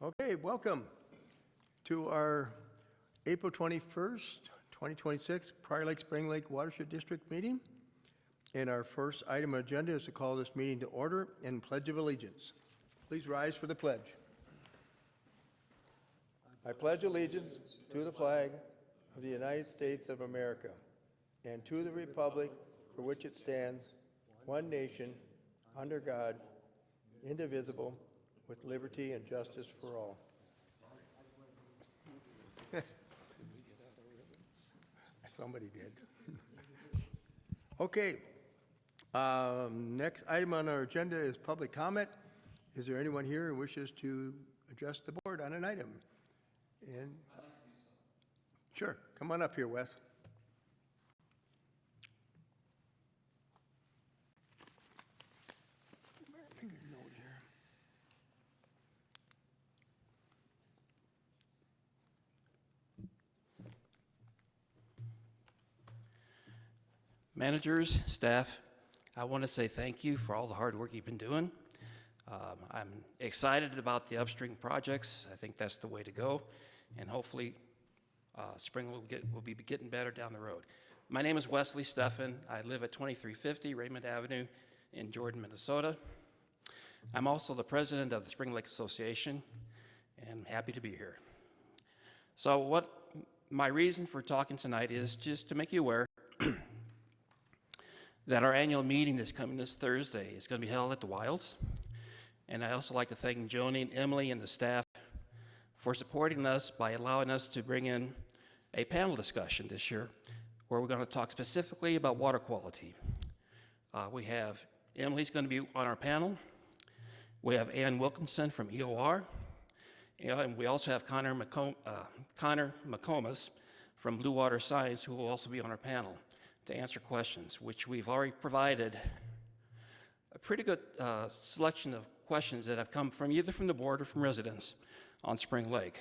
Okay, welcome to our April 21st, 2026 Prior Lake Spring Lake Watershed District meeting. And our first item on agenda is to call this meeting to order and Pledge of Allegiance. Please rise for the pledge. I pledge allegiance to the flag of the United States of America and to the republic for which it stands, one nation, under God, indivisible, with liberty and justice for all. Somebody did. Okay. Next item on our agenda is public comment. Is there anyone here who wishes to address the board on an item? And sure, come on up here, Wes. Make a note here. Managers, staff, I want to say thank you for all the hard work you've been doing. I'm excited about the upstream projects. I think that's the way to go, and hopefully spring will be getting better down the road. My name is Wesley Steffen. I live at 2350 Raymond Avenue in Jordan, Minnesota. I'm also the president of the Spring Lake Association, and happy to be here. So what my reason for talking tonight is just to make you aware that our annual meeting is coming this Thursday. It's going to be held at the Wilds. And I also like to thank Joni and Emily and the staff for supporting us by allowing us to bring in a panel discussion this year where we're going to talk specifically about water quality. We have Emily's going to be on our panel. We have Ann Wilkinson from EOR. And we also have Connor McComas from Blue Water Science, who will also be on our panel to answer questions, which we've already provided a pretty good selection of questions that have come from either from the board or from residents on Spring Lake.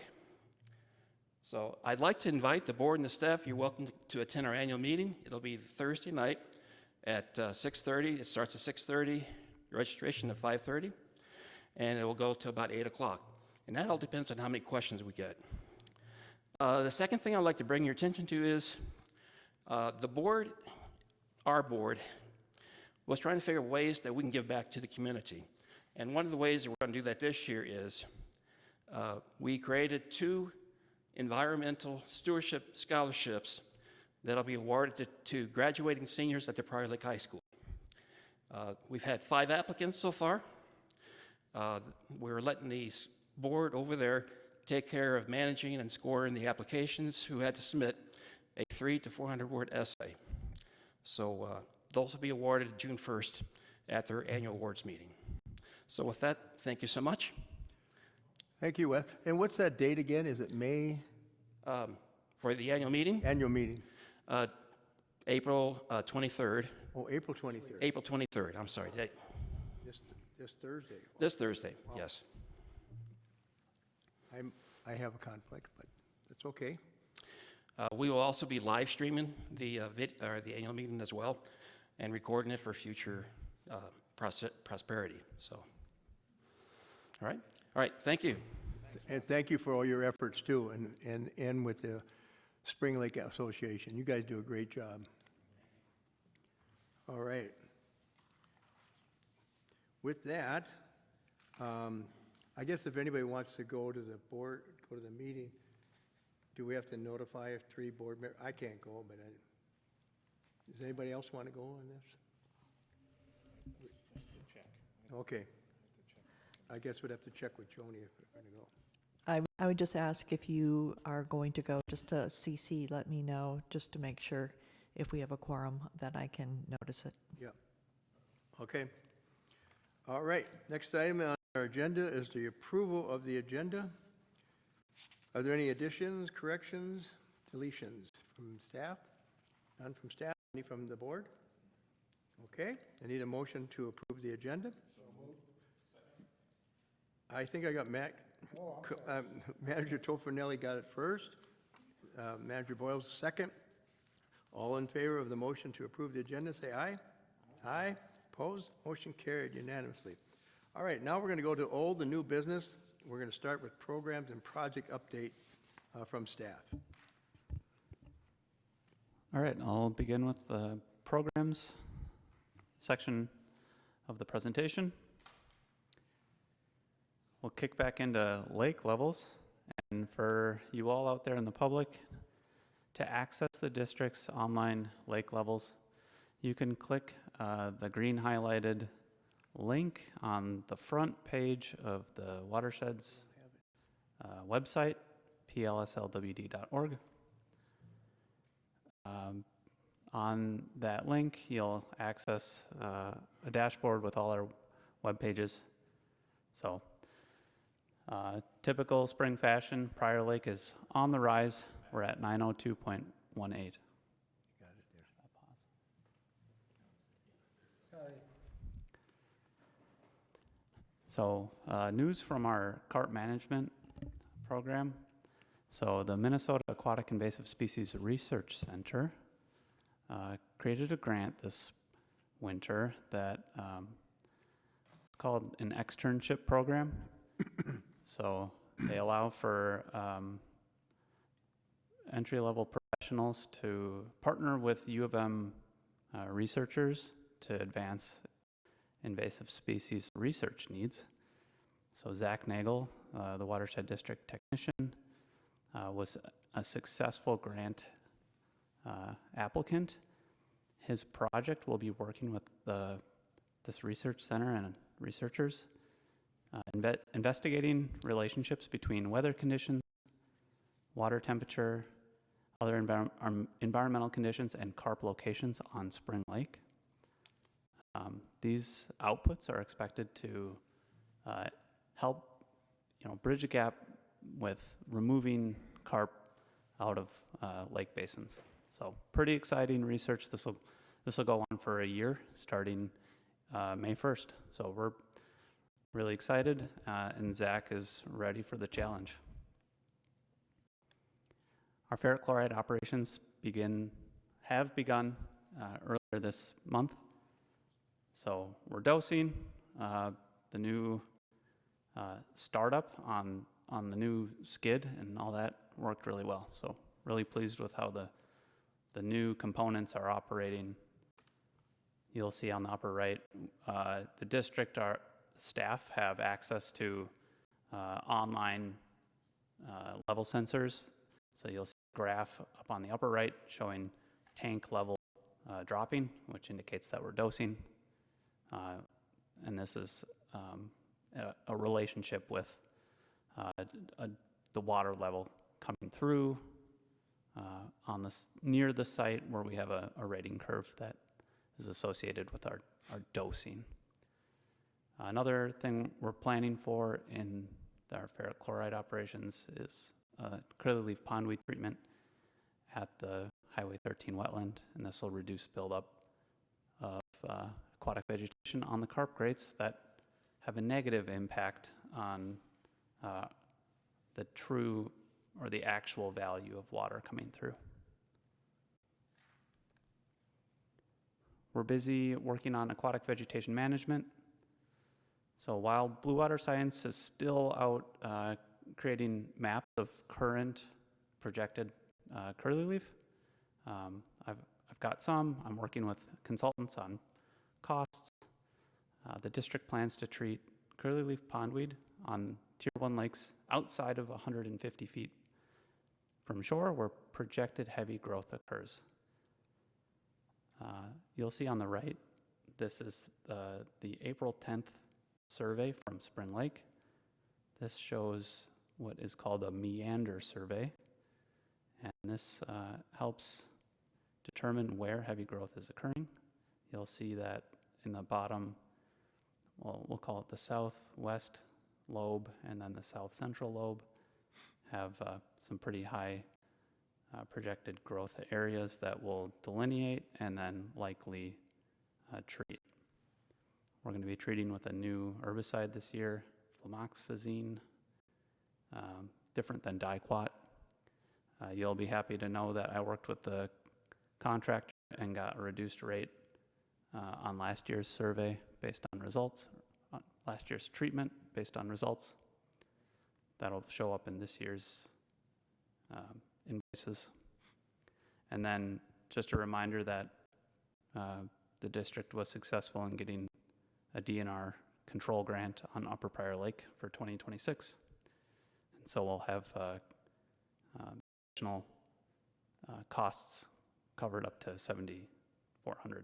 So I'd like to invite the board and the staff. You're welcome to attend our annual meeting. It'll be Thursday night at 6:30. It starts at 6:30, registration at 5:30, and it will go to about 8 o'clock. And that all depends on how many questions we get. The second thing I'd like to bring your attention to is the board, our board, was trying to figure out ways that we can give back to the community. And one of the ways that we're going to do that this year is we created 2 environmental stewardship scholarships that'll be awarded to graduating seniors at the Prior Lake High School. We've had 5 applicants so far. We're letting the board over there take care of managing and scoring the applications who had to submit a 300 to 400 word essay. So those will be awarded June 1st at their annual awards meeting. So with that, thank you so much. Thank you, Wes. And what's that date again? Is it May? For the annual meeting? Annual meeting. April 23rd. Oh, April 23rd. April 23rd, I'm sorry. This Thursday. This Thursday, wow. Yes. I have a conflict, but it's okay. We will also be live streaming the annual meeting as well and recording it for future prosperity. So, all right, thank you. And thank you for all your efforts too, and with the Spring Lake Association. You guys do a great job. All right. With that, I guess if anybody wants to go to the board, go to the meeting, do we have to notify 3 board members? I can't go, but does anybody else want to go on this? Check. Okay. I guess we'd have to check with Joni if we're going to go. I would just ask if you are going to go, just to CC, let me know, just to make sure if we have a quorum that I can notice it. Yeah. Okay. All right. Next item on our agenda is the approval of the agenda. Are there any additions, corrections, deletions from staff? None from staff? Any from the board? Okay. I need a motion to approve the agenda. So moved. I think I got Manager Tofernelli got it first. Manager Boyles second. All in favor of the motion to approve the agenda, say aye. Aye. Opposed? Motion carried unanimously. All right, now we're going to go to old and new business. we're going to start with programs and project update from staff. All right, I'll begin with the programs section of the presentation. We'll kick back into lake levels, and for you all out there in the public, to access the district's online lake levels, you can click the green highlighted link on the front page of the watershed's website, PLSLWD.org. On that link, you'll access a dashboard with all our web pages. So, typical spring fashion, Prior Lake is on the rise. We're at 902.18. Got it there. So, news from our carp management program. So, the Minnesota Aquatic Invasive Species Research Center created a grant this winter that is called an externship program. So, they allow for entry-level professionals to partner with U of M researchers to advance invasive species research needs. So Zach Nagel, the Watershed District technician, was a successful grant applicant. His project will be working with this research center and researchers, investigating relationships between weather conditions, water temperature, other environmental conditions, and carp locations on Spring Lake. These outputs are expected to help, bridge a gap with removing carp out of lake basins. So, pretty exciting research. This will go on for a year, starting May 1st. So we're really excited, and Zach is ready for the challenge. Our ferric chloride operations have begun earlier this month. So we're dosing. The new startup on the new skid and all that worked really well. So really pleased with how the new components are operating. You'll see on the upper right, the district, our staff have access to online level sensors. So you'll see a graph up on the upper right showing tank level dropping, which indicates that we're dosing. And this is a relationship with the water level coming through near the site where we have a rating curve that is associated with our dosing. Another thing we're planning for in our ferric chloride operations is curly leaf pondweed treatment at the Highway 13 wetland, and this will reduce buildup of aquatic vegetation on the carp grates that have a negative impact on the true or the actual value of water coming through. We're busy working on aquatic vegetation management. So while Blue Water Science is still out creating maps of current projected curly leaf, I've got some. I'm working with consultants on costs. The district plans to treat curly leaf pondweed on Tier 1 lakes outside of 150 feet from shore where projected heavy growth occurs. You'll see on the right, this is the April 10th survey from Spring Lake. This shows what is called a meander survey, and this helps determine where heavy growth is occurring. You'll see that in the bottom, we'll call it the southwest lobe and then the south central lobe, have some pretty high projected growth areas that will delineate and then likely treat. We're going to be treating with a new herbicide this year, flumoxazine, different than diquat. You'll be happy to know that I worked with the contractor and got a reduced rate on last year's survey based on results, last year's treatment based on results. That'll show up in this year's invoices. And then just a reminder that the district was successful in getting a DNR control grant on Upper Prior Lake for 2026. And so we'll have additional costs covered up to $7,400.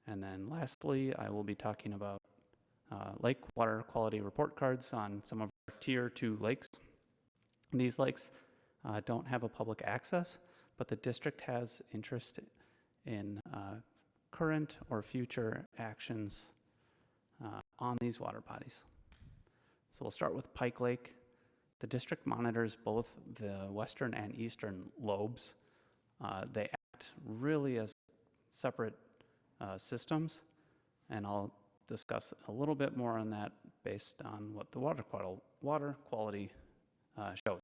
And then lastly, I will be talking about lake water quality report cards on some of our Tier 2 lakes. These lakes don't have a public access, but the district has interest in current or future actions on these water bodies. So we'll start with Pike Lake. The district monitors both the western and eastern lobes. They act really as separate systems, and I'll discuss a little bit more on that based on what the water quality shows.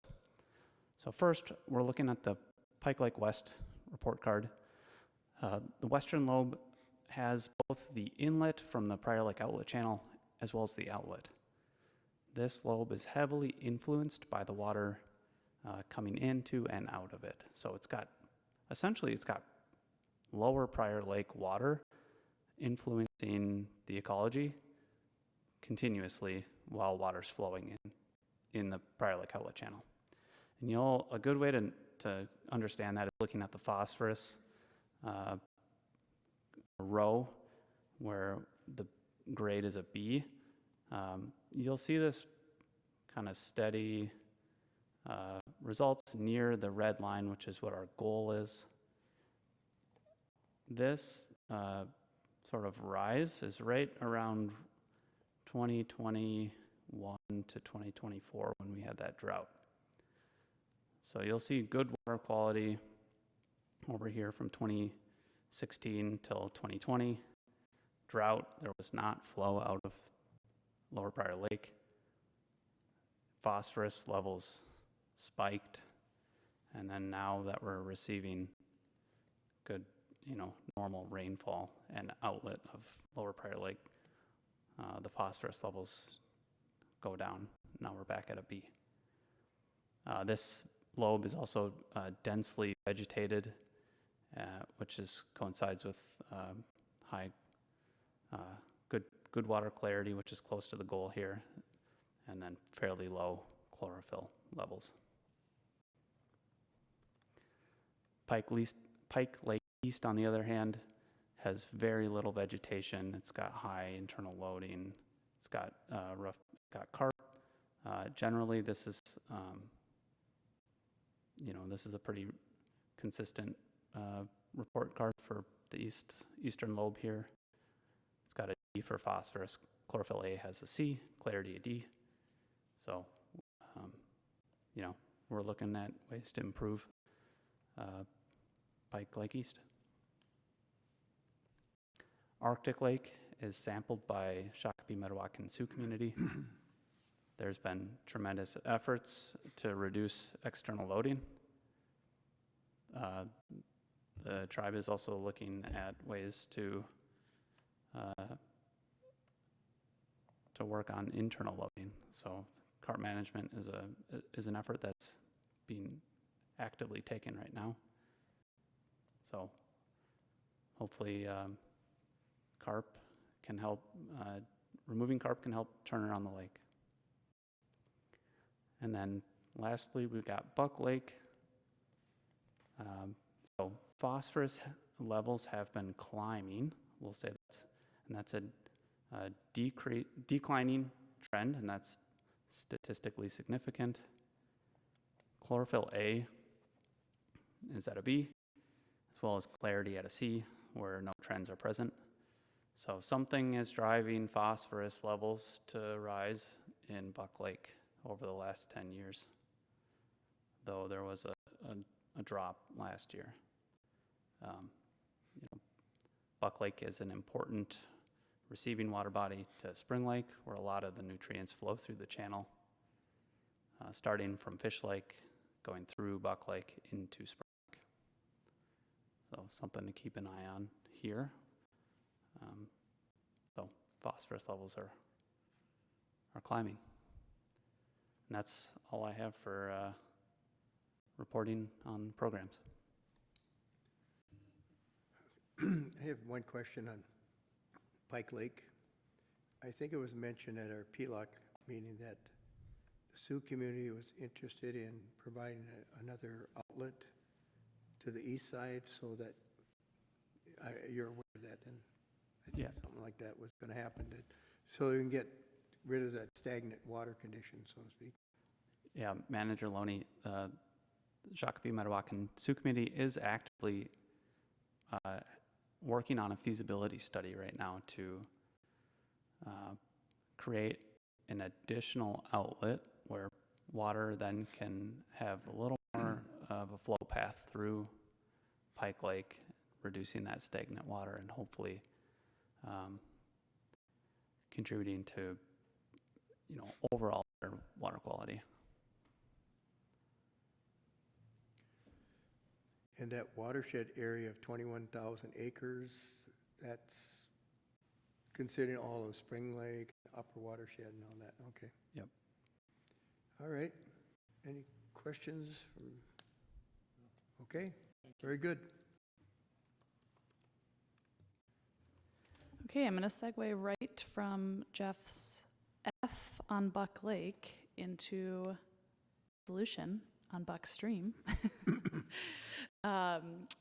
So first, we're looking at the Pike Lake West report card. The western lobe has both the inlet from the Prior Lake outlet channel as well as the outlet. This lobe is heavily influenced by the water coming into and out of it. So it's got lower Prior Lake water influencing the ecology continuously while water's flowing in the Prior Lake outlet channel. And a good way to understand that is looking at the phosphorus row where the grade is a B. You'll see this kind of steady results near the red line, which is what our goal is. This sort of rise is right around 2021 to 2024 when we had that drought. So you'll see good water quality over here from 2016 till 2020. Drought, there was not flow out of Lower Prior Lake. Phosphorus levels spiked, and then now that we're receiving good, normal rainfall and outlet of Lower Prior Lake, the phosphorus levels go down. Now we're back at a B. This lobe is also densely vegetated, which coincides with high, good water clarity, which is close to the goal here, and then fairly low chlorophyll levels. Pike Lake East, on the other hand, has very little vegetation. It's got high internal loading. It's got carp. Generally, this is a pretty consistent report card for the eastern lobe here. It's got a D for phosphorus. Chlorophyll A has a C, clarity a D. So, we're looking at ways to improve Pike Lake East. Arctic Lake is sampled by Shakopee, Metawakan, and Sioux community. There's been tremendous efforts to reduce external loading. The tribe is also looking at ways to work on internal loading. So carp management is an effort that's being actively taken right now. So hopefully removing carp can help turn around the lake. And then lastly, we've got Buck Lake. So phosphorus levels have been climbing, we'll say that, and that's a declining trend, and that's statistically significant. Chlorophyll A is at a B, as well as clarity at a C, where no trends are present. So something is driving phosphorus levels to rise in Buck Lake over the last 10 years, though there was a drop last year. Buck Lake is an important receiving water body to Spring Lake, where a lot of the nutrients flow through the channel, starting from Fish Lake, going through Buck Lake into Spring Lake. So something to keep an eye on here. So phosphorus levels are climbing. And that's all I have for reporting on programs. I have one question on Pike Lake. I think it was mentioned at our PLOC meeting that the Sioux community was interested in providing another outlet to the east side, so that you're aware of that, and I think Yeah. something like that was going to happen, so you can get rid of that stagnant water condition, so to speak. Yeah, Manager Loney, Shakopee, Metawakan Sioux Committee is actively working on a feasibility study right now to create an additional outlet where water then can have a little more of a flow path through Pike Lake, reducing that stagnant water and hopefully contributing to, overall better water quality. And that watershed area of 21,000 acres, that's considering all of Spring Lake, upper watershed and all that, okay. Yep. All right, any questions? Okay, very good. Okay, I'm going to segue right from Jeff's F on Buck Lake into solution on Buck Stream.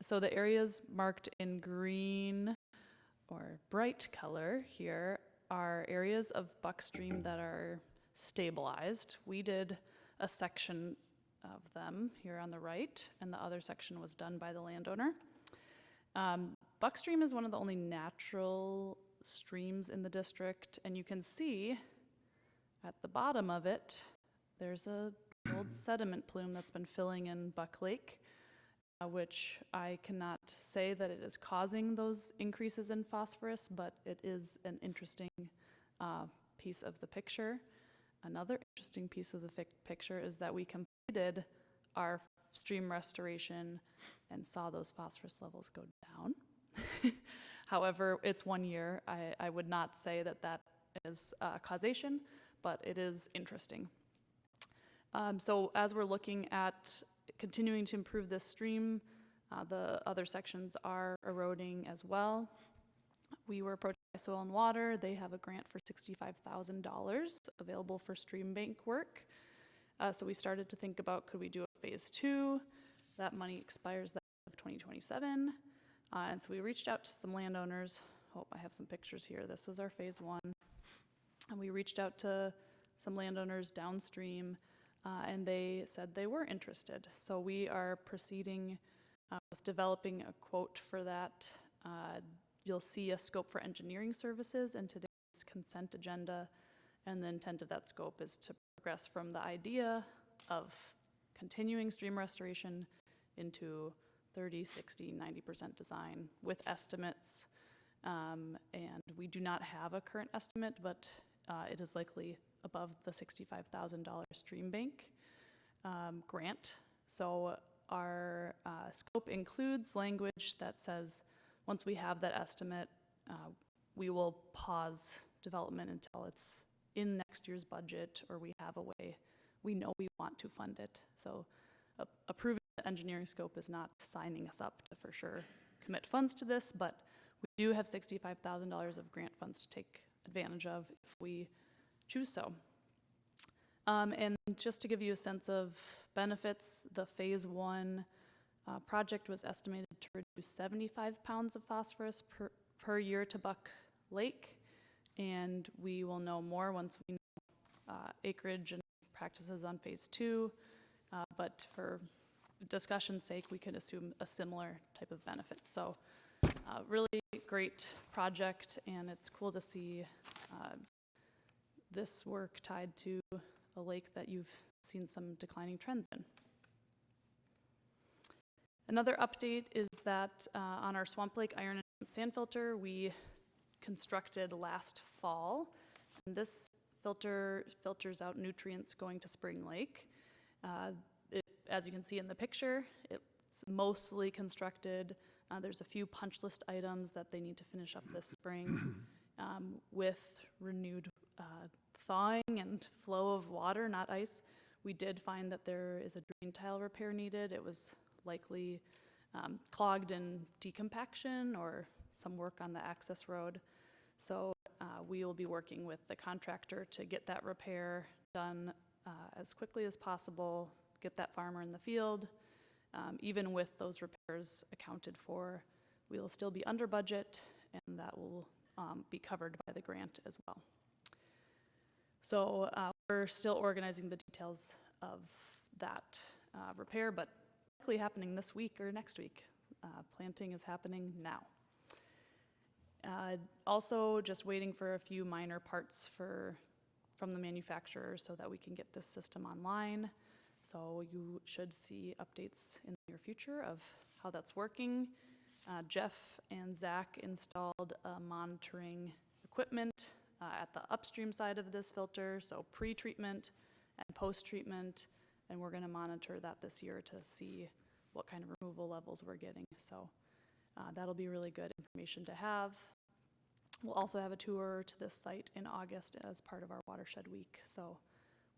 So the areas marked in green or bright color here are areas of Buck Stream that are stabilized. We did a section of them here on the right, and the other section was done by the landowner. Buck Stream is one of the only natural streams in the district, and you can see at the bottom of it, there's a old sediment plume that's been filling in Buck Lake, which I cannot say that it is causing those increases in phosphorus, but it is an interesting piece of the picture. Another interesting piece of the picture is that we completed our stream restoration and saw those phosphorus levels go down. However, it's 1 year. I would not say that that is causation, but it is interesting. So as we're looking at continuing to improve this stream, the other sections are eroding as well. We were approached by Soil and Water. They have a grant for $65,000 available for stream bank work. So we started to think about, could we do a phase 2? That money expires that of 2027. And so we reached out to some landowners. Hope I have some pictures here. This was our phase 1. And we reached out to some landowners downstream, and they said they were interested. So we are proceeding with developing a quote for that. You'll see a scope for engineering services in today's consent agenda, and the intent of that scope is to progress from the idea of continuing stream restoration into 30, 60, 90% design with estimates. And we do not have a current estimate, but it is likely above the $65,000 stream bank grant. So our scope includes language that says once we have that estimate, we will pause development until it's in next year's budget or we have a way we know we want to fund it. So approving the engineering scope is not signing us up to for sure commit funds to this, but we do have $65,000 of grant funds to take advantage of if we choose so. And just to give you a sense of benefits, the phase 1 project was estimated to reduce 75 pounds of phosphorus per year to Buck Lake, and we will know more once we know acreage and practices on phase 2, but for discussion's sake, we could assume a similar type of benefit. So really great project, and it's cool to see this work tied to a lake that you've seen some declining trends in. Another update is that on our Swamp Lake iron and sand filter, we constructed last fall. And this filter filters out nutrients going to Spring Lake. As you can see in the picture, it's mostly constructed. There's a few punch list items that they need to finish up this spring with renewed thawing and flow of water, not ice, we did find that there is a drain tile repair needed. It was likely clogged in decompaction or some work on the access road. So we will be working with the contractor to get that repair done as quickly as possible, get that farmer in the field. Even with those repairs accounted for, we will still be under budget, and that will be covered by the grant as well. So we're still organizing the details of that repair, but likely happening this week or next week. Planting is happening now. Also, just waiting for a few minor parts from the manufacturer so that we can get this system online. So you should see updates in the near future of how that's working. Jeff and Zach installed monitoring equipment at the upstream side of this filter, so pre-treatment and post-treatment, and we're going to monitor that this year to see what kind of removal levels we're getting. So that'll be really good information to have. We'll also have a tour to this site in August as part of our Watershed Week, so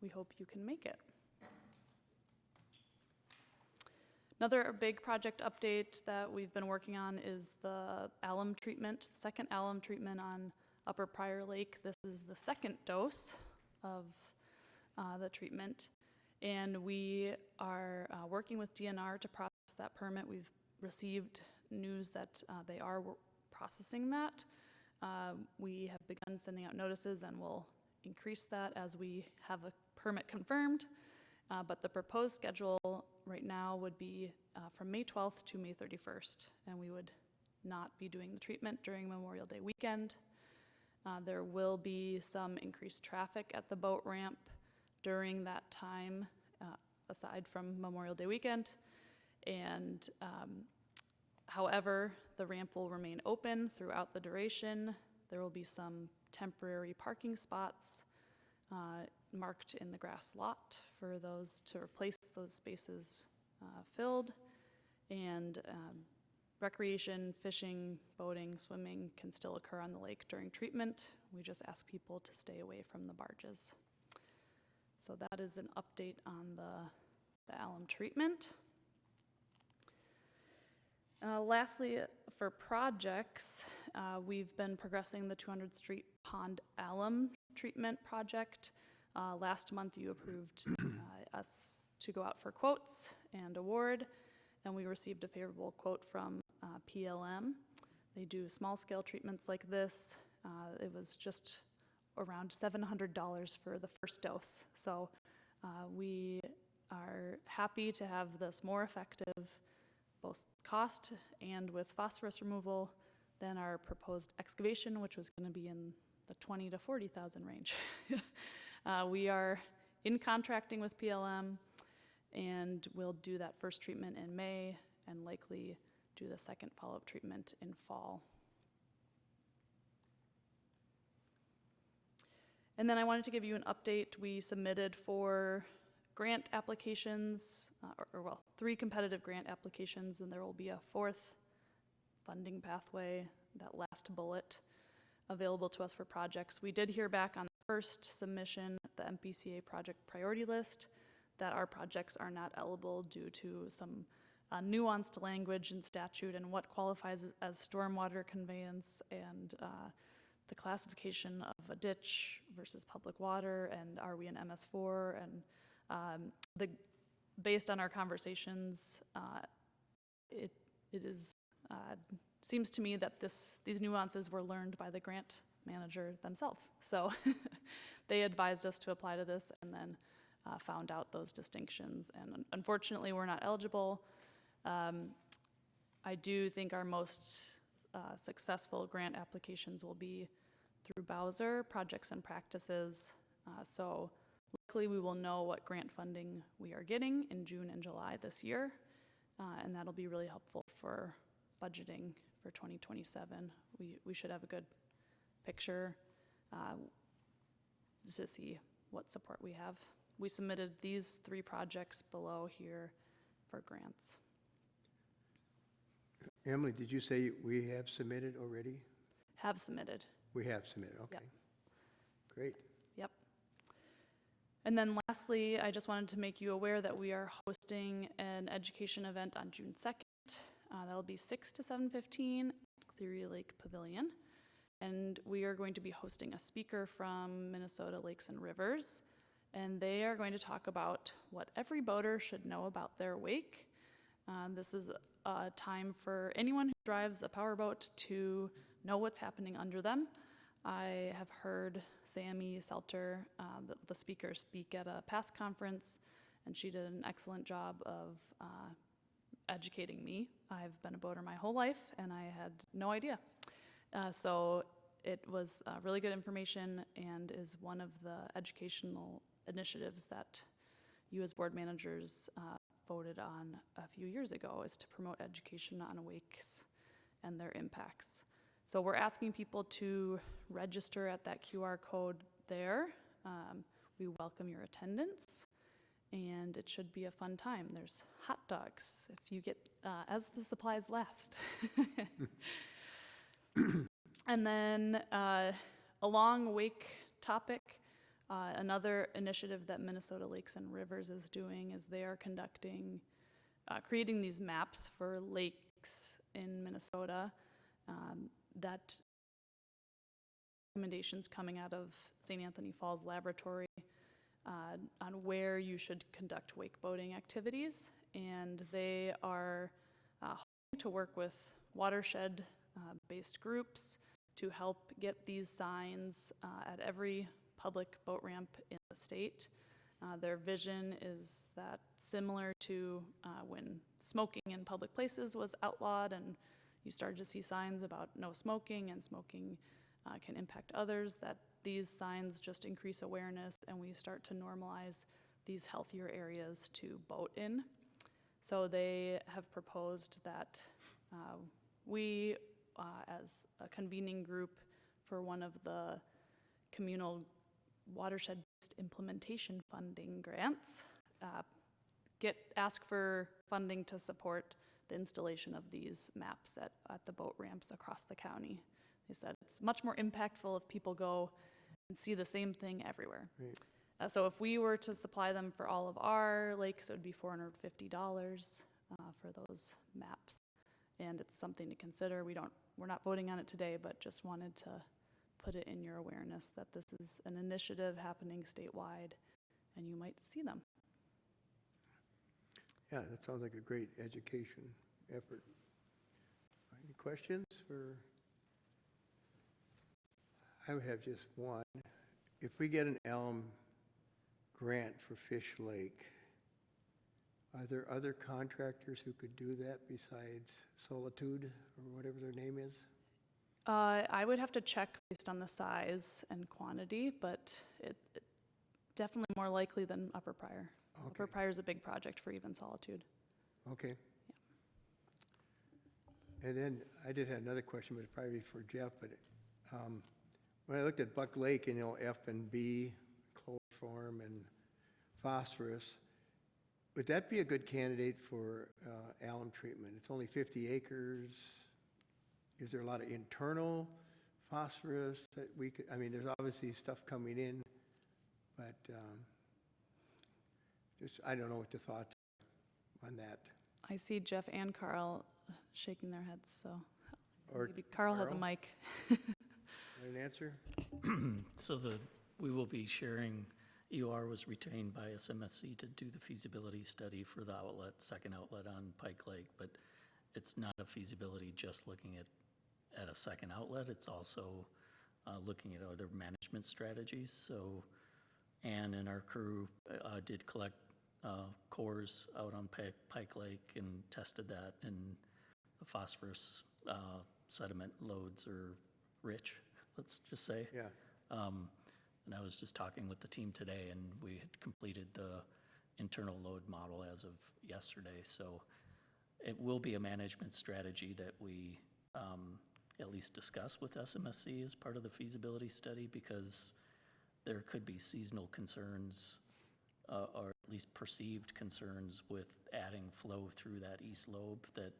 we hope you can make it. Another big project update that we've been working on is the alum treatment, second alum treatment on Upper Prior Lake. This is the second dose of the treatment, and we are working with DNR to process that permit. We've received news that they are processing that. We have begun sending out notices, and we'll increase that as we have a permit confirmed. But the proposed schedule right now would be from May 12th to May 31st, and we would not be doing the treatment during Memorial Day weekend. There will be some increased traffic at the boat ramp during that time, aside from Memorial Day weekend. And however, the ramp will remain open throughout the duration. There will be some temporary parking spots marked in the grass lot for those to replace those spaces filled. And recreation, fishing, boating, swimming can still occur on the lake during treatment. We just ask people to stay away from the barges. So that is an update on the alum treatment. Lastly, for projects, we've been progressing the 200th Street Pond alum treatment project. Last month you approved us to go out for quotes and award, and we received a favorable quote from PLM. They do small scale treatments like this. It was just around $700 for the first dose. So we are happy to have this more effective, both cost and with phosphorus removal, than our proposed excavation, which was going to be in the 20 to 40,000 range. We are in contracting with PLM, and we'll do that first treatment in May and likely do the second follow-up treatment in fall. And then I wanted to give you an update. We submitted 4 grant applications, well, 3 competitive grant applications, and there will be a 4th funding pathway, that last bullet, available to us for projects. We did hear back on the first submission, the MPCA project priority list, that our projects are not eligible due to some nuanced language in statute and what qualifies as stormwater conveyance and the classification of a ditch versus public water, and are we an MS4, and based on our conversations, it is seems to me that these nuances were learned by the grant manager themselves. So they advised us to apply to this and then found out those distinctions, and unfortunately we're not eligible. I do think our most successful grant applications will be through Bowser Projects and Practices. So luckily we will know what grant funding we are getting in June and July this year, and that'll be really helpful for budgeting for 2027. We should have a good picture to see what support we have. We submitted these 3 projects below here for grants. Emily, did you say we have submitted already? Have submitted. We have submitted, okay. Yep. Great. Yep. And then lastly, I just wanted to make you aware that we are hosting an education event on June 2nd. That'll be 6 to 7:15 at Cleary Lake Pavilion. And we are going to be hosting a speaker from Minnesota Lakes and Rivers. And they are going to talk about what every boater should know about their wake. This is a time for anyone who drives a powerboat to know what's happening under them. I have heard Sammy Selter, the speaker, speak at a past conference, and she did an excellent job of educating me. I've been a boater my whole life, and I had no idea. So it was really good information and is one of the educational initiatives that you as board managers voted on a few years ago, is to promote education on wakes and their impacts. So we're asking people to register at that QR code there. We welcome your attendance, and it should be a fun time. There's hot dogs if you get, as the supplies last. And then along wake topic, another initiative that Minnesota Lakes and Rivers is doing is they are conducting, creating these maps for lakes in Minnesota. That recommendations coming out of St. Anthony Falls Laboratory on where you should conduct wake boating activities, and they are hoping to work with watershed based groups to help get these signs at every public boat ramp in the state. Their vision is that similar to when smoking in public places was outlawed and you started to see signs about no smoking and smoking can impact others, that these signs just increase awareness and we start to normalize these healthier areas to boat in. So they have proposed that we, as a convening group for one of the communal watershed-based implementation funding grants, ask for funding to support the installation of these maps at the boat ramps across the county. They said it's much more impactful if people go and see the same thing everywhere. Right. So if we were to supply them for all of our lakes, it would be $450 for those maps. And it's something to consider. We're not voting on it today, but just wanted to put it in your awareness that this is an initiative happening statewide and you might see them. Yeah, that sounds like a great education effort. Any questions for? I would have just one. If we get an alum grant for Fish Lake, are there other contractors who could do that besides Solitude or whatever their name is? I would have to check based on the size and quantity, but it definitely more likely than Upper Pryor. Okay. Upper Pryor is a big project for even Solitude. Okay. Yeah. And then I did have another question, but it's probably for Jeff. But when I looked at Buck Lake, and F and B, chloroform and phosphorus, would that be a good candidate for alum treatment? It's only 50 acres. Is there a lot of internal phosphorus that we could? I mean, there's obviously stuff coming in, but just I don't know what the thoughts are on that. I see Jeff and Carl shaking their heads, so Or maybe Carl has a mic. An answer? So we will be sharing, EOR was retained by SMSC to do the feasibility study for the second outlet on Pike Lake, but it's not a feasibility just looking at a second outlet. It's also looking at other management strategies. So Ann and our crew did collect cores out on Pike Lake and tested that, and the phosphorus sediment loads are rich, let's just say. Yeah. And I was just talking with the team today, and we had completed the internal load model as of yesterday. So it will be a management strategy that we at least discuss with SMSC as part of the feasibility study, because there could be seasonal concerns or at least perceived concerns with adding flow through that east lobe that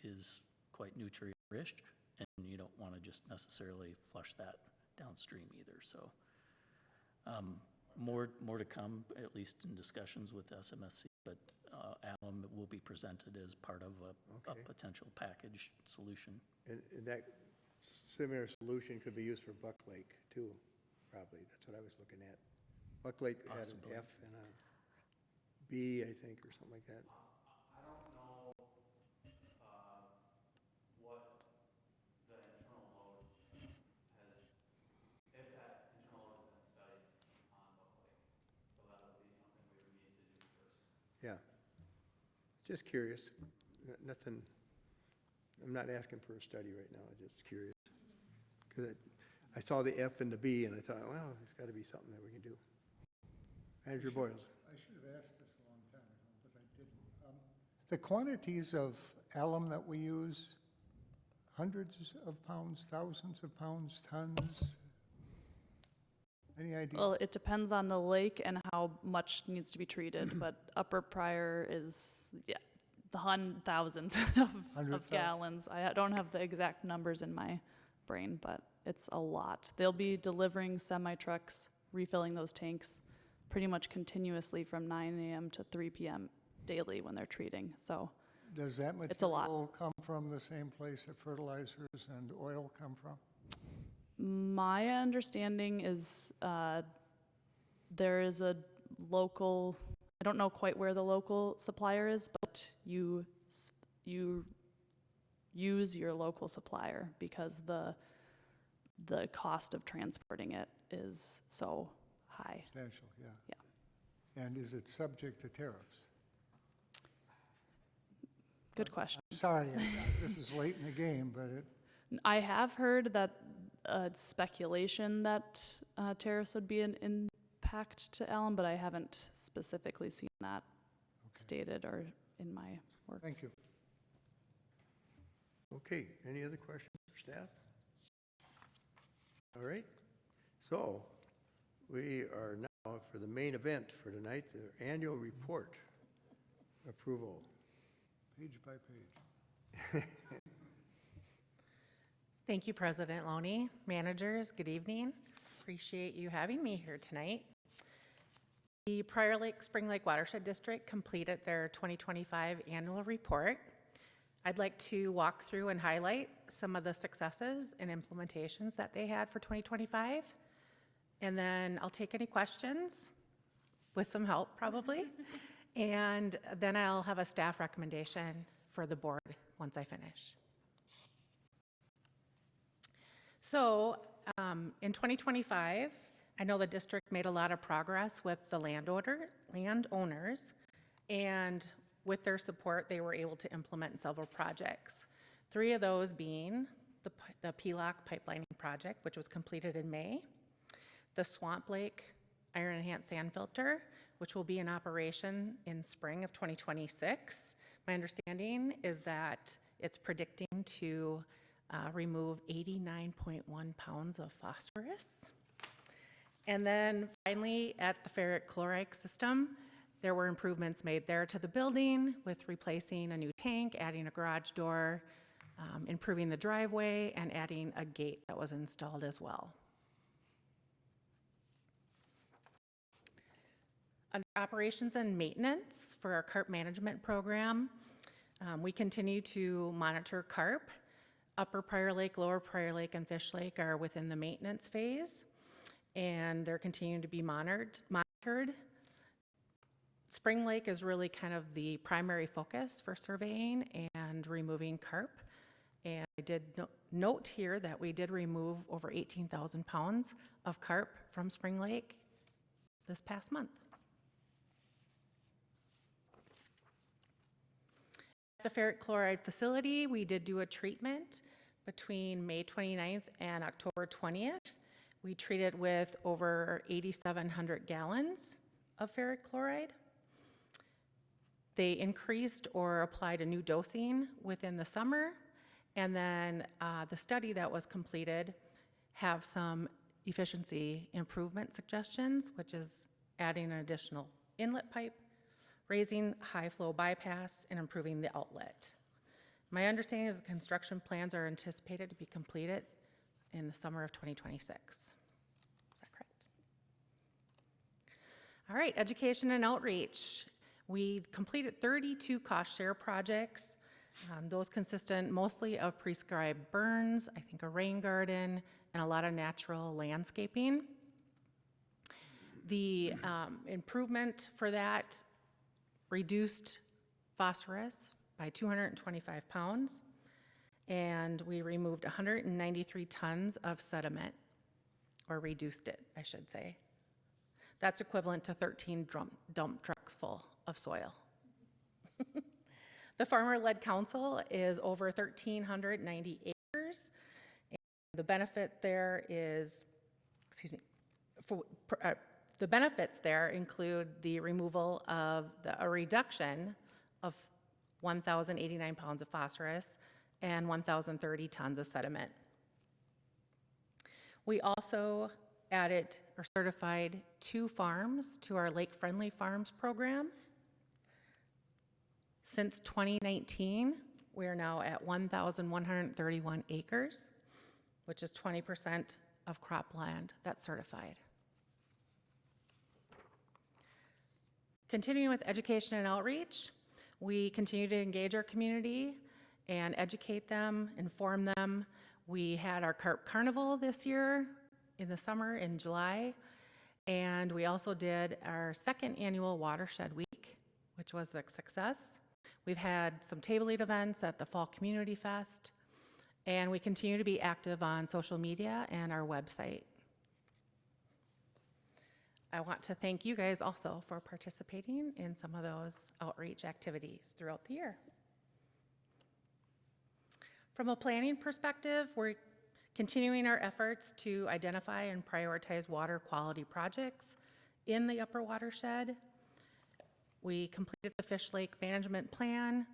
is quite nutrient rich, and you don't want to just necessarily flush that downstream either. So More to come, at least in discussions with SMSC, but alum will be presented as part of a Okay. potential package solution. And that similar solution could be used for Buck Lake too, probably. That's what I was looking at. Buck Lake had an Possibly. F and a B, I think, or something like that. I don't know what the internal load has, if that internal load has been studied on Buck Lake. So that would be something we would need to do first. Yeah. Just curious. Nothing, I'm not asking for a study right now, I'm just curious. Because I saw the F and the B and I thought, well, there's got to be something that we can do. Manager Boyles. I should have asked this a long time ago, but I didn't. The quantities of alum that we use, hundreds of pounds, thousands of pounds, tons? Any idea? Well, it depends on the lake and how much needs to be treated, but Upper Pryor is, yeah, thousands of 100,000. gallons. I don't have the exact numbers in my brain, but it's a lot. They'll be delivering semi-trucks, refilling those tanks pretty much continuously from 9 a.m. to 3 p.m. daily when they're treating, so. Does that It's a lot. material come from the same place that fertilizers and oil come from? My understanding is there is a local, I don't know quite where the local supplier is, but you use your local supplier because the cost of transporting it is so high. Substantial, yeah. Yeah. And is it subject to tariffs? Good question. Sorry, this is late in the game, but it, I have heard that speculation that tariffs would be an impact to alum, but I haven't specifically seen that stated or in my work. thank you. Okay, any other questions for staff? All right, so we are now for the main event for tonight, the annual report approval. Page by page. Thank you, President Loney. Managers, good evening. Appreciate you having me here tonight. The Prior Lake Spring Lake Watershed District completed their 2025 annual report. I'd like to walk through and highlight some of the successes and implementations that they had for 2025. And then I'll take any questions with some help probably. And then I'll have a staff recommendation for the board once I finish. So in 2025, I know the district made a lot of progress with the landowners, and with their support, they were able to implement several projects. 3 of those being the PLOC pipelining project, which was completed in May, the Swamp Lake Iron Enhanced Sand Filter, which will be in operation in spring of 2026. My understanding is that it's predicting to remove 89.1 pounds of phosphorus. And then finally, at the ferric chloride system, there were improvements made there to the building with replacing a new tank, adding a garage door, improving the driveway, and adding a gate that was installed as well. Under operations and maintenance for our carp management program, we continue to monitor carp. Upper Prior Lake, Lower Prior Lake, and Fish Lake are within the maintenance phase, and they're continuing to be monitored. Spring Lake is really kind of the primary focus for surveying and removing carp. And I did note here that we did remove over 18,000 pounds of carp from Spring Lake this past month. At the ferric chloride facility, we did do a treatment between May 29th and October 20th. We treated with over 8,700 gallons of ferric chloride. They increased or applied a new dosing within the summer, and then the study that was completed have some efficiency improvement suggestions, which is adding an additional inlet pipe, raising high flow bypass, and improving the outlet. My understanding is the construction plans are anticipated to be completed in the summer of 2026. Is that correct? All right, education and outreach. We completed 32 cost share projects. Those consistent mostly of prescribed burns, I think a rain garden, and a lot of natural landscaping. The improvement for that reduced phosphorus by 225 pounds, and we removed 193 tons of sediment, or reduced it, I should say. That's equivalent to 13 dump trucks full of soil. The farmer-led council is over 1,390 acres. And the benefit there is, the benefits there include the removal of a reduction of 1,089 pounds of phosphorus and 1,030 tons of sediment. We also added or certified 2 farms to our Lake Friendly Farms program. Since 2019, we are now at 1,131 acres, which is 20% of cropland that's certified. Continuing with education and outreach, we continue to engage our community and educate them, inform them. We had our Carp Carnival this year in the summer in July, and we also did our 2nd annual Watershed Week, which was a success. We've had some table lead events at the Fall Community Fest, and we continue to be active on social media and our website. I want to thank you guys also for participating in some of those outreach activities throughout the year. From a planning perspective, we're continuing our efforts to identify and prioritize water quality projects in the upper watershed. We completed the Fish Lake Management Plan,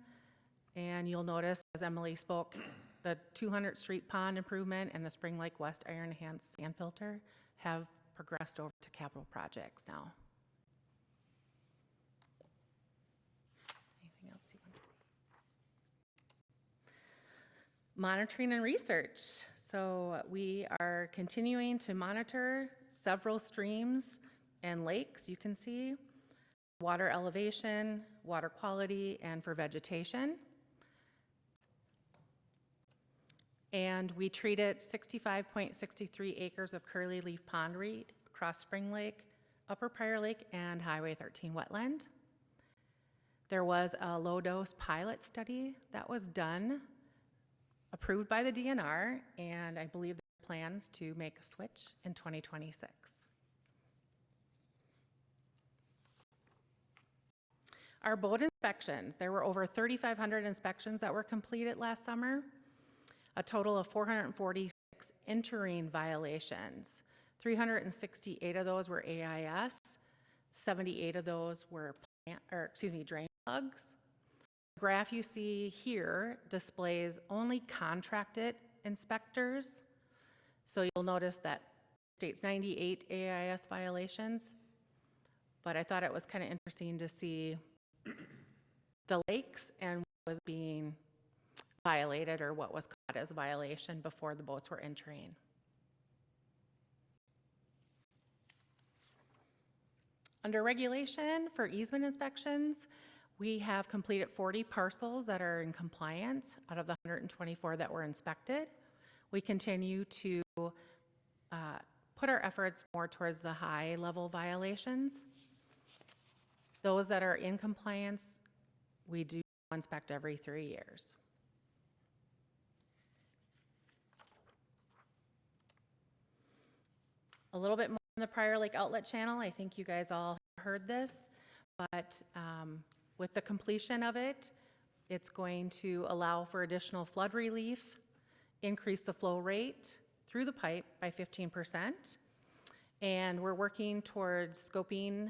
and you'll notice, as Emily spoke, the 200th Street Pond improvement and the Spring Lake West Iron Enhanced Sand Filter have progressed over to capital projects now. Anything else you want to say? Monitoring and research. So we are continuing to monitor several streams and lakes, you can see, water elevation, water quality, and for vegetation. And we treated 65.63 acres of curly leaf pond reed across Spring Lake, Upper Prior Lake, and Highway 13 wetland. There was a low-dose pilot study that was done, approved by the DNR, and I believe there are plans to make a switch in 2026. Our boat inspections, there were over 3,500 inspections that were completed last summer. A total of 446 entering violations. 368 of those were AIS, 78 of those were drain plugs. The graph you see here displays only contracted inspectors. So you'll notice that states 98 AIS violations, but I thought it was kind of interesting to see the lakes and what was being violated or what was caught as a violation before the boats were entering. Under regulation for easement inspections, we have completed 40 parcels that are in compliance out of the 124 that were inspected. We continue to put our efforts more towards the high level violations. Those that are in compliance, we do inspect every 3 years. A little bit more on the Prior Lake Outlet Channel. I think you guys all heard this, but with the completion of it, it's going to allow for additional flood relief, increase the flow rate through the pipe by 15%, and we're working towards scoping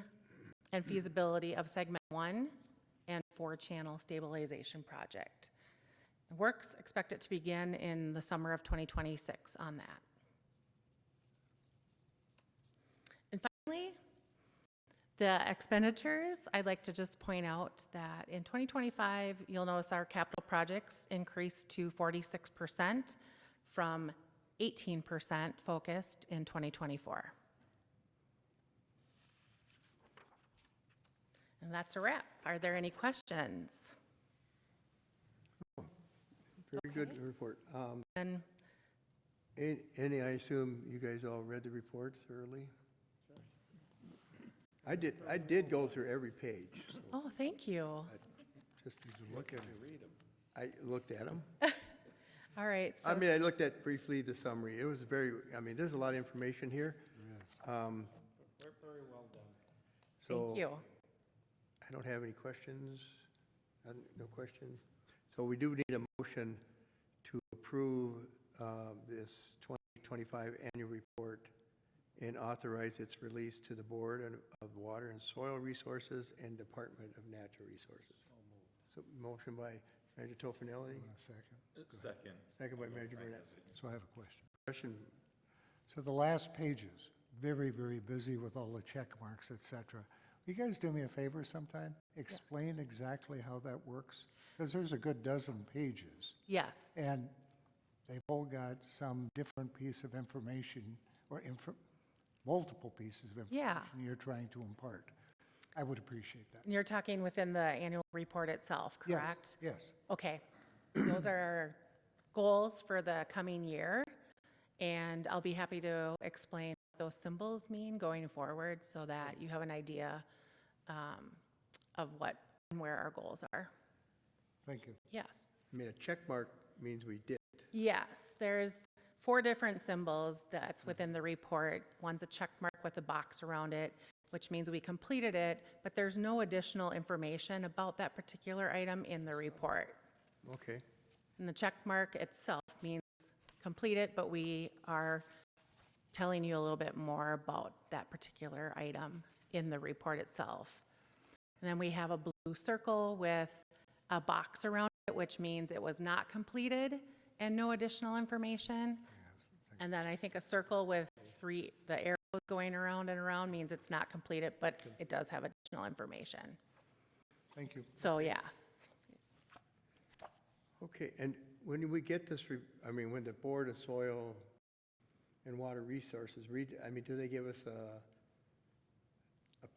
and feasibility of segment 1 and 4-channel stabilization project. Work's expected to begin in the summer of 2026 on that. And finally, the expenditures, I'd like to just point out that in 2025, you'll notice our capital projects increased to 46% from 18% focused in 2024. And that's a wrap. Are there any questions? Very good report. And Any, I assume you guys all read the report thoroughly? I did go through every page, so oh, thank you. just look at them. I looked at them. All right. I So mean, I looked at briefly the summary. It was very, I mean, there's a lot of information here. Very well done. So thank you. I don't have any questions. No questions. So we do need a motion to approve this 2025 annual report and authorize its release to the Board of Water and Soil Resources and Department of Natural Resources. So motion by Manager Tofinelli, Second. second by Manager Burnett. So I have a question. Question, So the last pages, very, very busy with all the check marks, et cetera. Will you guys do me a favor sometime? Explain exactly how that works? Because there's a good dozen pages, Yes. and they've all got some different piece of information or multiple pieces of Yeah. information you're trying to impart. I would appreciate that. You're talking within the annual report itself, correct? Yes. Okay. Those are our goals for the coming year. And I'll be happy to explain what those symbols mean going forward so that you have an idea of what and where our goals are. Thank you. Yes. I mean, a check mark means we did. Yes, there's 4 different symbols that's within the report. One's a check mark with a box around it, which means we completed it, but there's no additional information about that particular item in the report. Okay, And the check mark itself means complete it, but we are telling you a little bit more about that particular item in the report itself. And then we have a blue circle with a box around it, which means it was not completed and no additional information. And then I think a circle with the arrows going around and around means it's not completed, but it does have additional information. Thank you. So yes. okay, and when we get this, I mean, when the Board of Soil and Water Resources I mean, do they give us a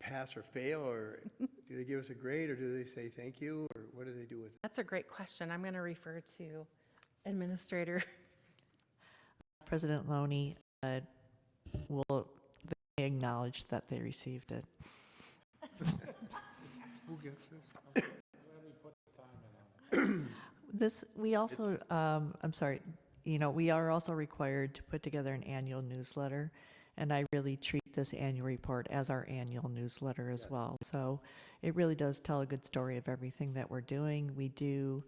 pass or fail, or do they give us a grade, or do they say thank you, or what do they do with it? That's a great question. I'm going to refer to Administrator. President Loney will acknowledge that they received it. Who gets this? We also, I'm sorry, we are also required to put together an annual newsletter, and I really treat this annual report as our annual newsletter as well. So it really does tell a good story of everything that we're doing. We do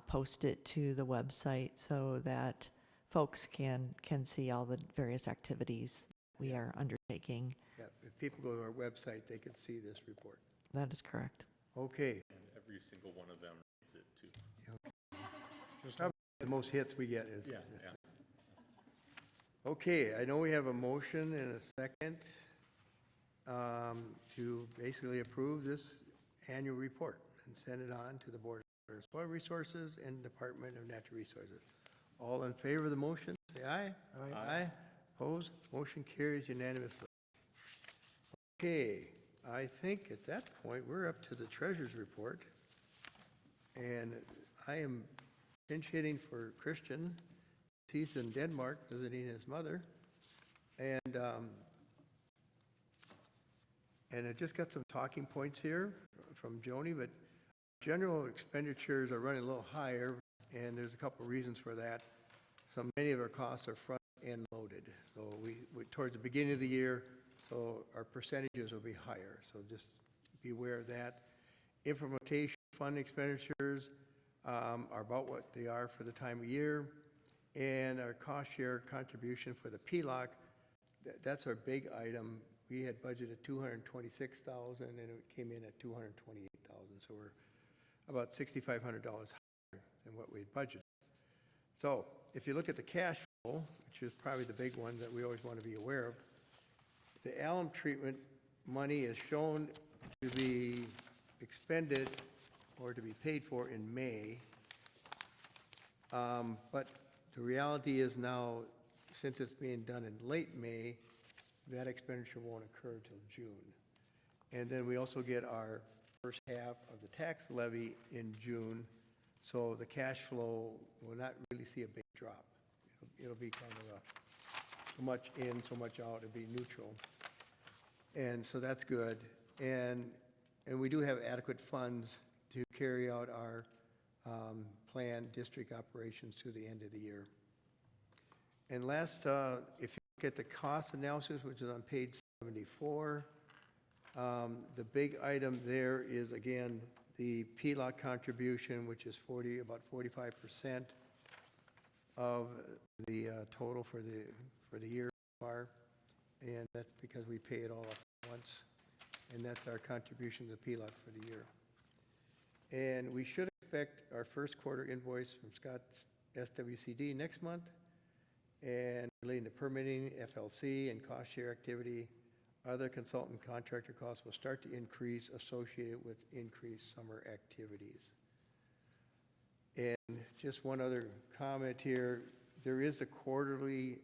post it to the website so that folks can see all the various activities we are undertaking. Yeah, if people go to our website, they can see this report. That is correct. Okay, And every single one of them reads it too. the most hits we get is Yeah, this. yeah. Okay, I know we have a motion and a second to basically approve this annual report and send it on to the Board of Soil Resources and Department of Natural Resources. All in favor of the motion, say aye. Aye. Opposed? Motion carries unanimously. Okay, I think at that point, we're up to the treasurer's report. And I am pinch hitting for Christian. He's in Denmark visiting his mother. And I just got some talking points here from Joni, but general expenditures are running a little higher, and there's a couple reasons for that. Many of our costs are front-end loaded. So we towards the beginning of the year, so our percentages will be higher. So just be aware of that. Implementation fund expenditures are about what they are for the time of year. And our cost share contribution for the PLOC, that's our big item. We had budgeted $226,000 and it came in at $228,000. So we're about $6,500 higher than what we had budgeted. So if you look at the cash flow, which is probably the big one that we always want to be aware of, the alum treatment money is shown to be expended or to be paid for in May. But the reality is now, since it's being done in late May, that expenditure won't occur until June. And then we also get our first half of the tax levy in June, so the cash flow will not really see a big drop. It'll be kind of so much in, so much out, it'll be neutral. And so that's good. And we do have adequate funds to carry out our planned district operations to the end of the year. And last, if you look at the cost analysis, which is on page 74, the big item there is, again, the PLOT contribution, which is about 45% of the total for the year so far. And that's because we pay it all up at once. And that's our contribution to the PLOT for the year. And we should expect our first quarter invoice from Scott's SWCD next month, and relating to permitting, FLC, and cost share activity. Other consultant contractor costs will start to increase associated with increased summer activities. And just one other comment here, there is a quarterly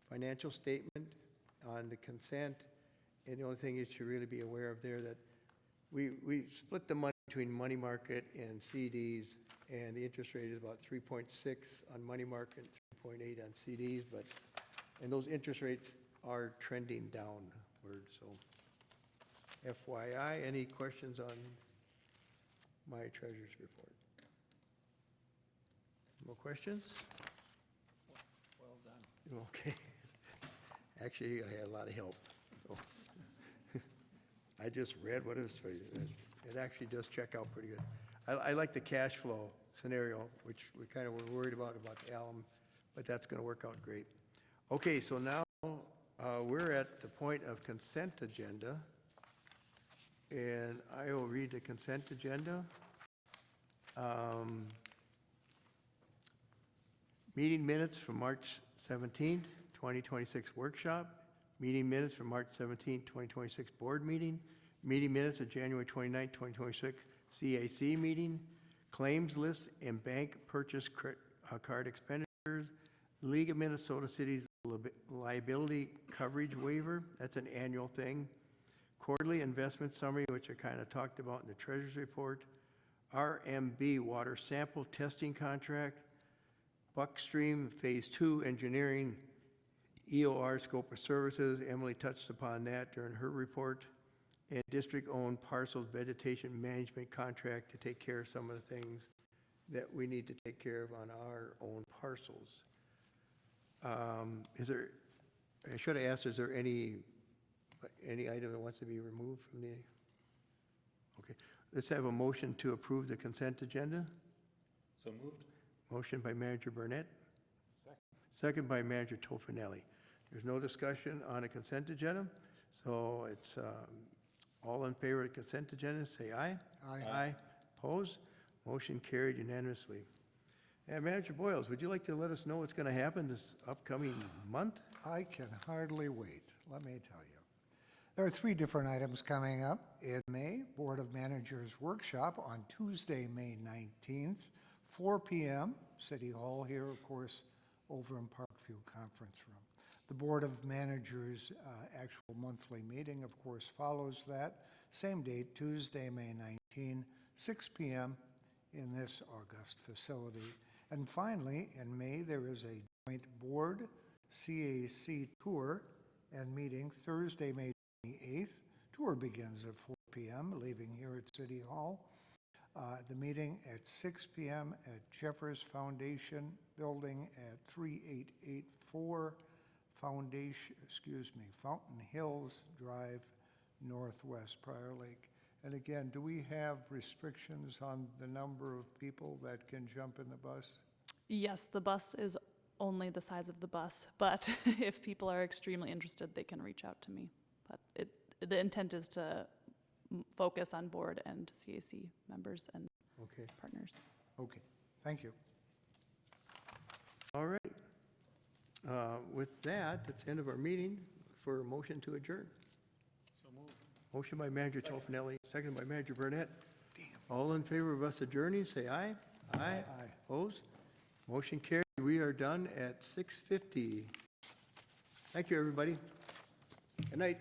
financial statement on the consent, and the only thing you should really be aware of there that we split the money between money market and CDs, and the interest rate is about 3.6 on money market, 3.8 on CDs, and those interest rates are trending downward. So FYI, any questions on my treasurer's report? More questions? Well done. Okay. Actually, I had a lot of help. So I just read what it was for you. It actually does check out pretty good. I like the cash flow scenario, which we kind of were worried about the alum, but that's going to work out great. Okay, so now we're at the point of consent agenda, and I will read the consent agenda. Meeting minutes from March 17th, 2026 workshop, meeting minutes from March 17th, 2026 board meeting, meeting minutes of January 29th, 2026 CAC meeting, claims list and bank purchase card expenditures, League of Minnesota Cities liability coverage waiver, that's an annual thing, quarterly investment summary, which I kind of talked about in the treasurer's report, RMB water sample testing contract, Buckstream Phase 2 engineering, EOR scope of services, Emily touched upon that during her report, and district-owned parcels vegetation management contract to take care of some of the things that we need to take care of on our own parcels. I should have asked, is there any item that wants to be removed from the, okay. Let's have a motion to approve the consent agenda. So moved. Motion by Manager Burnett. Second by Manager Tofinelli. There's no discussion on a consent agenda, so it's all in favor of the consent agenda, say aye. Aye. Aye. Opposed? Motion carried unanimously. And Manager Boyles, would you like to let us know what's going to happen this upcoming month? I can hardly wait, let me tell you. There are 3 different items coming up in May. Board of Managers Workshop on Tuesday, May 19th, 4 p.m., City Hall here, of course, over in Parkview Conference Room. The Board of Managers actual monthly meeting, of course, follows that. Same date, Tuesday, May 19, 6 p.m. in this august facility. And finally, in May, there is a joint board CAC tour and meeting Thursday, May 28th. Tour begins at 4 p.m., leaving here at City Hall. The meeting at 6 p.m. at Jeffers Foundation Building at 3884 Fountain Hills Drive, Northwest Prior Lake. And again, do we have restrictions on the number of people that can jump in the bus? Yes, the bus is only the size of the bus, but if people are extremely interested, they can reach out to me. But the intent is to focus on board and CAC members and partners. Okay, thank you. All right. With that, that's the end of our meeting. For a motion to adjourn. So moved. Motion by Manager Tofinelli, second by Manager Burnett. All in favor of us adjourning, say aye. Aye. Aye. Opposed? Motion carried. We are done at 6:50. Thank you, everybody. Good night.